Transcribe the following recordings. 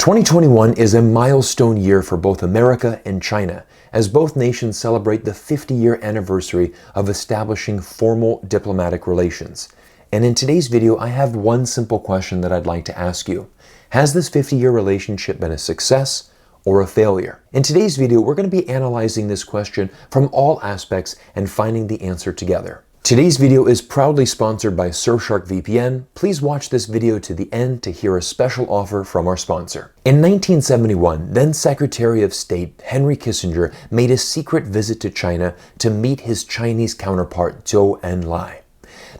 2021 is a milestone year for both America and China, as both nations celebrate the 50-year anniversary of establishing formal diplomatic relations. And in today's video, I have one simple question that I'd like to ask you. Has this 50-year relationship been a success or a failure? In today's video, we're going to be analyzing this question from all aspects and finding the answer together. Today's video is proudly sponsored by Surfshark VPN. Please watch this video to the end to hear a special offer from our sponsor. In 1971, then Secretary of State Henry Kissinger made a secret visit to China to meet his Chinese counterpart Zhou Enlai.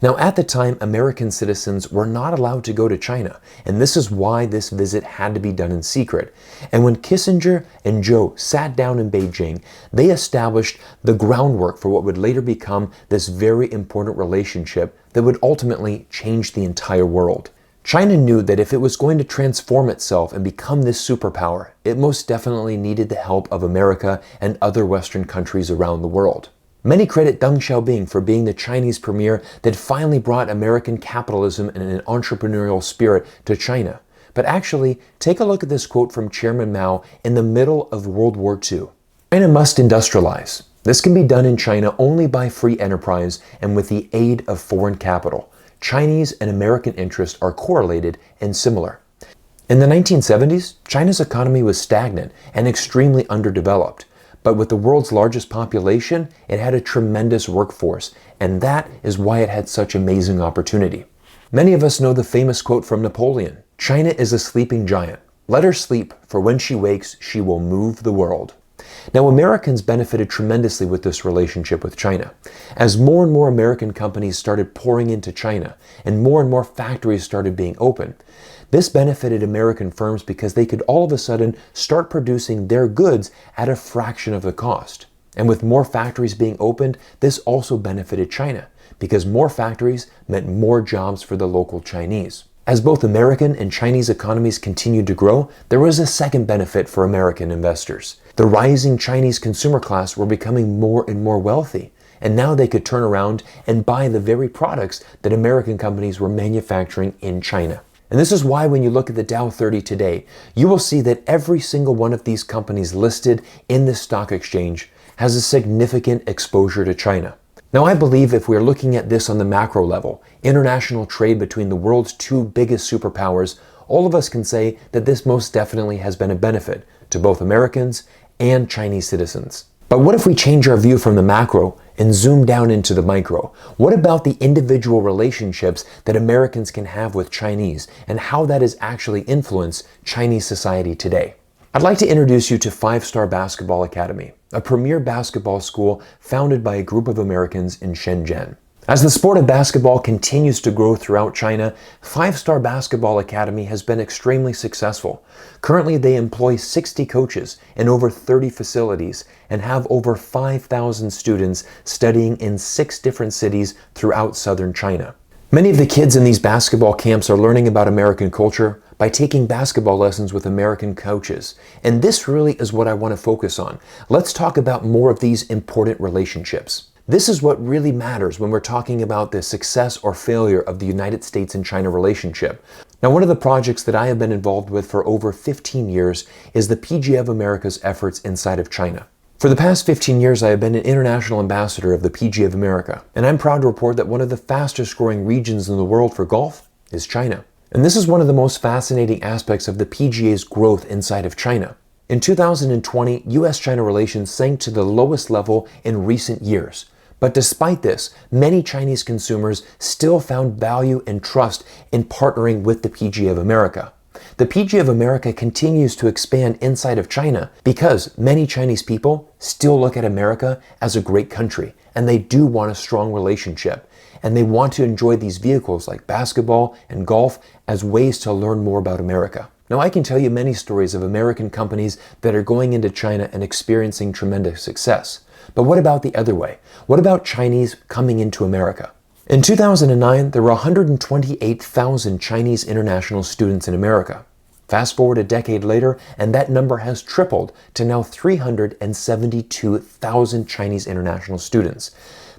Now, at the time, American citizens were not allowed to go to China, and this is why this visit had to be done in secret. And when Kissinger and Zhou sat down in Beijing, they established the groundwork for what would later become this very important relationship that would ultimately change the entire world. China knew that if it was going to transform itself and become this superpower, it most definitely needed the help of America and other Western countries around the world. Many credit Deng Xiaoping for being the Chinese premier that finally brought American capitalism and an entrepreneurial spirit to China. But actually, take a look at this quote from Chairman Mao in the middle of World War II. China must industrialize. This can be done in China only by free enterprise and with the aid of foreign capital. Chinese and American interests are correlated and similar. In the 1970s, China's economy was stagnant and extremely underdeveloped. But with the world's largest population, it had a tremendous workforce, and that is why it had such amazing opportunity. Many of us know the famous quote from Napoleon, "China is a sleeping giant. Let her sleep, for when she wakes, she will move the world." Now, Americans benefited tremendously with this relationship with China. As more and more American companies started pouring into China, and more factories started being open, this benefited American firms because they could all of a sudden start producing their goods at a fraction of the cost. And with more factories being opened, this also benefited China because more factories meant more jobs for the local Chinese. As both American and Chinese economies continued to grow, there was a second benefit for American investors. The rising Chinese consumer class were becoming more and more wealthy, and now they could turn around and buy the very products that American companies were manufacturing in China. And this is why when you look at the Dow 30 today, you will see that every single one of these companies listed in this stock exchange has a significant exposure to China. Now, I believe if we're looking at this on the macro level, international trade between the world's two biggest superpowers, all of us can say that this most definitely has been a benefit to both Americans and Chinese citizens. But what if we change our view from the macro and zoom down into the micro? What about the individual relationships that Americans can have with Chinese and how that has actually influenced Chinese society today? I'd like to introduce you to 5-Star Basketball Academy, a premier basketball school founded by a group of Americans in Shenzhen. As the sport of basketball continues to grow throughout China, 5-Star Basketball Academy has been extremely successful. Currently, they employ 60 coaches in over 30 facilities and have over 5,000 students studying in 6 different cities throughout southern China. Many of the kids in these basketball camps are learning about American culture by taking basketball lessons with American coaches. And this really is what I want to focus on. Let's talk about more of these important relationships. This is what really matters when we're talking about the success or failure of the United States and China relationship. Now, one of the projects that I have been involved with for over 15 years is the PGA of America's efforts inside of China. For the past 15 years, I have been an international ambassador of the PGA of America, and I'm proud to report that one of the fastest growing regions in the world for golf is China. And this is one of the most fascinating aspects of the PGA's growth inside of China. In 2020, US-China relations sank to the lowest level in recent years. But despite this, many Chinese consumers still found value and trust in partnering with the PGA of America. The PGA of America continues to expand inside of China because many Chinese people still look at America as a great country, and they do want a strong relationship. And they want to enjoy these vehicles like basketball and golf as ways to learn more about America. Now, I can tell you many stories of American companies that are going into China and experiencing tremendous success. But what about the other way? What about Chinese coming into America? In 2009, there were 128,000 Chinese international students in America. Fast forward a decade later, and that number has tripled to now 372,000 Chinese international students.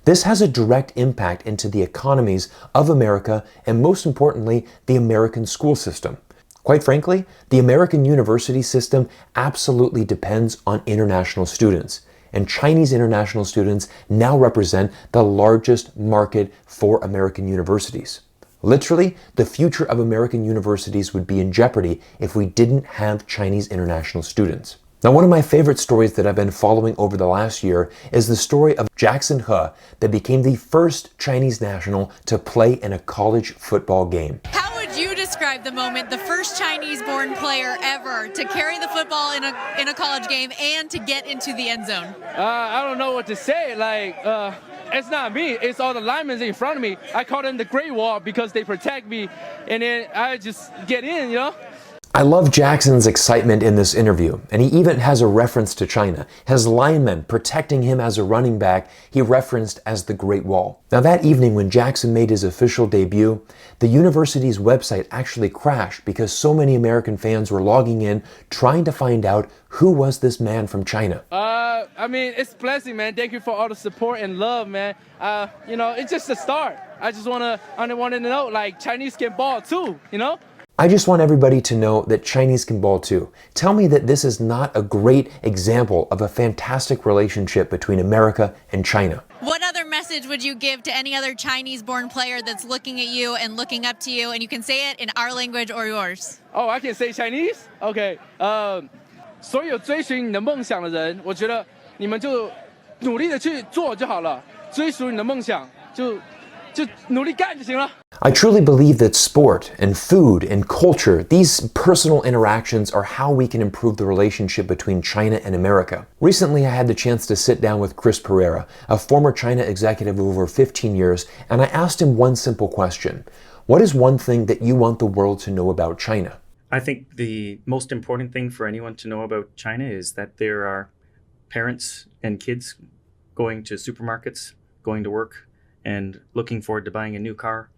This has a direct impact into the economies of America and, most importantly, the American school system. Quite frankly, the American university system absolutely depends on international students, and Chinese international students now represent the largest market for American universities. Literally, the future of American universities would be in jeopardy if we didn't have Chinese international students. Now, one of my favorite stories that I've been following over the last year is the story of Jackson He that became the first Chinese national to play in a college football game. How would you describe the moment, the first Chinese-born player ever to carry the football in a college game and to get into the end zone? I don't know what to say. It's not me. It's all the linemen in front of me. I call them the Great Wall because they protect me, and then I just get in, you know? I love Jackson's excitement in this interview, and he even has a reference to China. His linemen protecting him as a running back, he referenced as the Great Wall. Now that evening when Jackson made his official debut, the university's website actually crashed because so many American fans were logging in trying to find out who was this man from China. I mean, it's a blessing, man. Thank you for all the support and love, man. You know, it's just a start. I wanted to know, like, Chinese can ball too, you know? I just want everybody to know that Chinese can ball too. Tell me that this is not a great example of a fantastic relationship between America and China. What other message would you give to any other Chinese-born player that's looking at you and looking up to you, and you can say it in our language or yours? Oh, I can say Chinese? Okay. 所有追寻你的梦想的人，我觉得你们就努力的去做就好了，追逐你的梦想，就努力干就行了。I truly believe that sport and food and culture, these personal interactions are how we can improve the relationship between China and America. Recently, I had the chance to sit down with Chris Pereira, a former China executive of over 15 years, and I asked him one simple question. What is one thing that you want the world to know about China? I think the most important thing for anyone to know about China is that there are parents and kids going to supermarkets, going to work, and looking forward to buying a new car,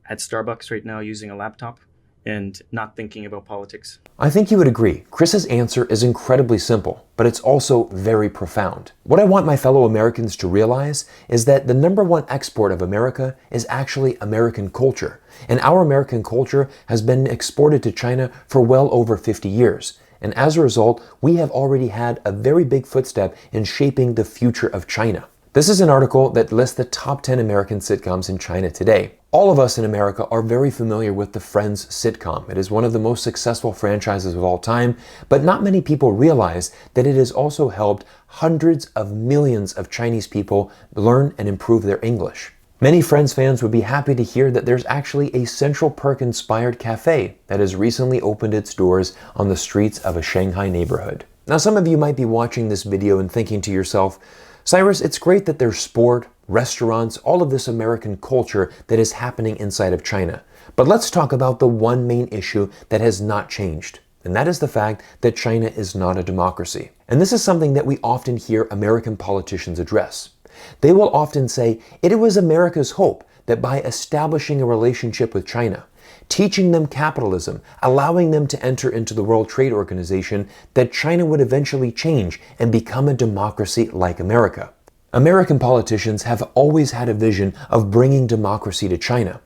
at Starbucks right now using a laptop, and not thinking about politics. I think you would agree. Chris's answer is incredibly simple, but it's also very profound. What I want my fellow Americans to realize is that the #1 export of America is actually American culture, and our American culture has been exported to China for well over 50 years. And as a result, we have already had a very big footstep in shaping the future of China. This is an article that lists the top 10 American sitcoms in China today. All of us in America are very familiar with the Friends sitcom. It is one of the most successful franchises of all time, but not many people realize that it has also helped hundreds of millions of Chinese people learn and improve their English. Many Friends fans would be happy to hear that there's actually a Central Perk-inspired cafe that has recently opened its doors on the streets of a Shanghai neighborhood. Now, some of you might be watching this video and thinking to yourself, Cyrus, it's great that there's sport, restaurants, all of this American culture that is happening inside of China. But let's talk about the one main issue that has not changed, and that is the fact that China is not a democracy. And this is something that we often hear American politicians address. They will often say it was America's hope that by establishing a relationship with China, teaching them capitalism, allowing them to enter into the World Trade Organization, that China would eventually change and become a democracy like America. American politicians have always had a vision of bringing democracy to China.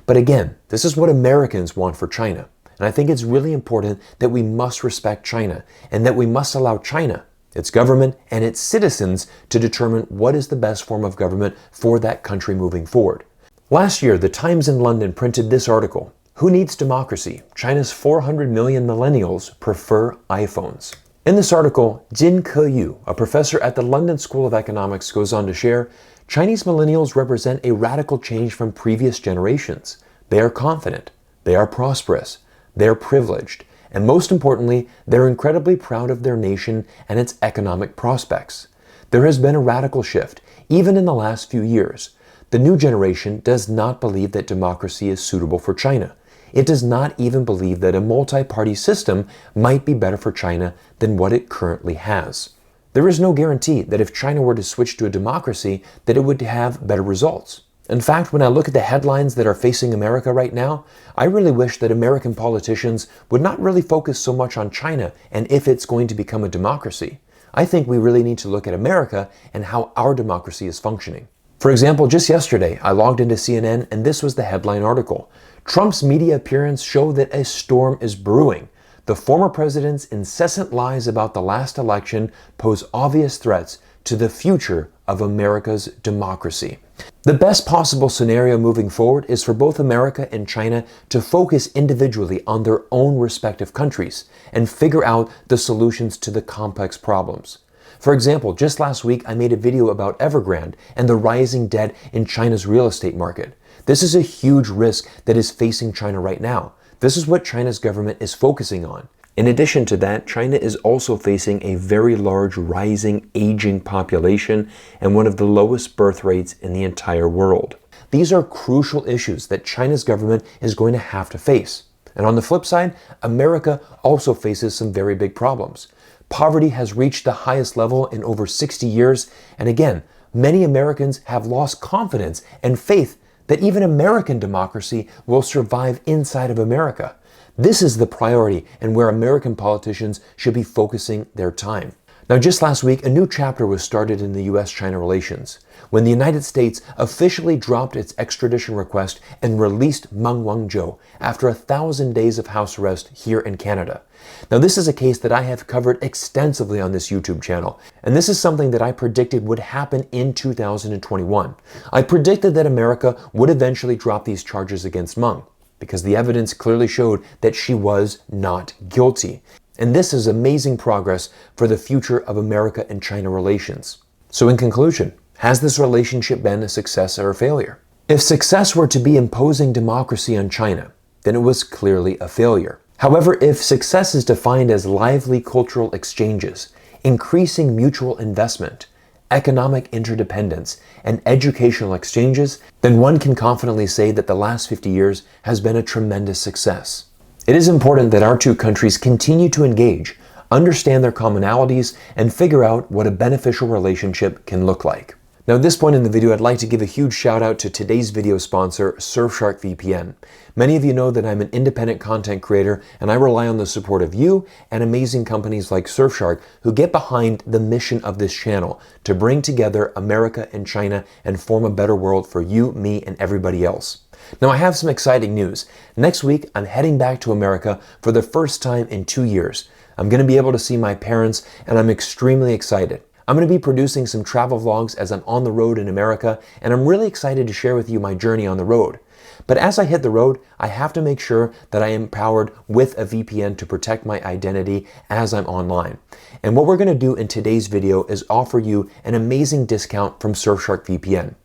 But again, this is what Americans want for China. And I think it's really important that we must respect China and that we must allow China, its government, and its citizens to determine what is the best form of government for that country moving forward. Last year, the Times in London printed this article, Who Needs Democracy? China's 400 million millennials prefer iPhones. In this article, Jin Ke-yu, a professor at the London School of Economics, goes on to share, Chinese millennials represent a radical change from previous generations. They are confident, they are prosperous, they are privileged, and most importantly, they're incredibly proud of their nation and its economic prospects. There has been a radical shift, even in the last few years. The new generation does not believe that democracy is suitable for China. It does not even believe that a multi-party system might be better for China than what it currently has. There is no guarantee that if China were to switch to a democracy, that it would have better results. In fact, when I look at the headlines that are facing America right now, I really wish that American politicians would not really focus so much on China and if it's going to become a democracy. I think we really need to look at America and how our democracy is functioning. For example, just yesterday, I logged into CNN and this was the headline article. Trump's media appearance show that a storm is brewing. The former president's incessant lies about the last election pose obvious threats to the future of America's democracy. The best possible scenario moving forward is for both America and China to focus individually on their own respective countries and figure out the solutions to the complex problems. For example, just last week I made a video about Evergrande and the rising debt in China's real estate market. This is a huge risk that is facing China right now. This is what China's government is focusing on. In addition to that, China is also facing a very large rising aging population and one of the lowest birth rates in the entire world. These are crucial issues that China's government is going to have to face. And on the flip side, America also faces some very big problems. Poverty has reached the highest level in over 60 years, and again, many Americans have lost confidence and faith that even American democracy will survive inside of America. This is the priority and where American politicians should be focusing their time. Now, just last week, a new chapter was started in the US-China relations when the United States officially dropped its extradition request and released Meng Wanzhou after 1,000 days of house arrest here in Canada. Now, this is a case that I have covered extensively on this YouTube channel, and this is something that I predicted would happen in 2021. I predicted that America would eventually drop these charges against Meng, because the evidence clearly showed that she was not guilty. And this is amazing progress for the future of America and China relations. So in conclusion, has this relationship been a success or a failure? If success were to be imposing democracy on China, then it was clearly a failure. However, if success is defined as lively cultural exchanges, increasing mutual investment, economic interdependence, and educational exchanges, then one can confidently say that the last 50 years has been a tremendous success. It is important that our two countries continue to engage, understand their commonalities, and figure out what a beneficial relationship can look like. Now, at this point in the video, I'd like to give a huge shout out to today's video sponsor, Surfshark VPN. Many of you know that I'm an independent content creator and I rely on the support of you and amazing companies like Surfshark who get behind the mission of this channel to bring together America and China and form a better world for you, me, and everybody else. Now, I have some exciting news. Next week, I'm heading back to America for the first time in 2 years. I'm going to be able to see my parents and I'm extremely excited. I'm going to be producing some travel vlogs as I'm on the road in America, and I'm really excited to share with you my journey on the road. But as I hit the road, I have to make sure that I am powered with a VPN to protect my identity as I'm online. And what we're going to do in today's video is offer you an amazing discount from Surfshark VPN.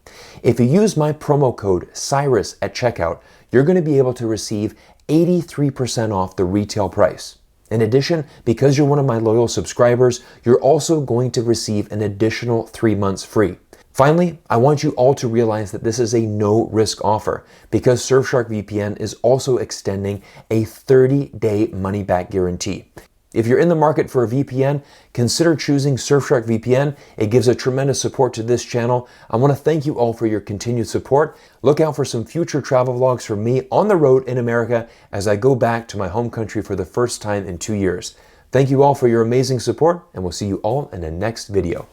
If you use my promo code CYRUS at checkout, you're going to be able to receive 83% off the retail price. In addition, because you're one of my loyal subscribers, you're also going to receive an additional 3 months free. Finally, I want you all to realize that this is a no-risk offer because Surfshark VPN is also extending a 30-day money-back guarantee. If you're in the market for a VPN, consider choosing Surfshark VPN. It gives a tremendous support to this channel. I want to thank you all for your continued support. Look out for some future travel vlogs from me on the road in America as I go back to my home country for the first time in 2 years. Thank you all for your amazing support, and we'll see you all in the next video.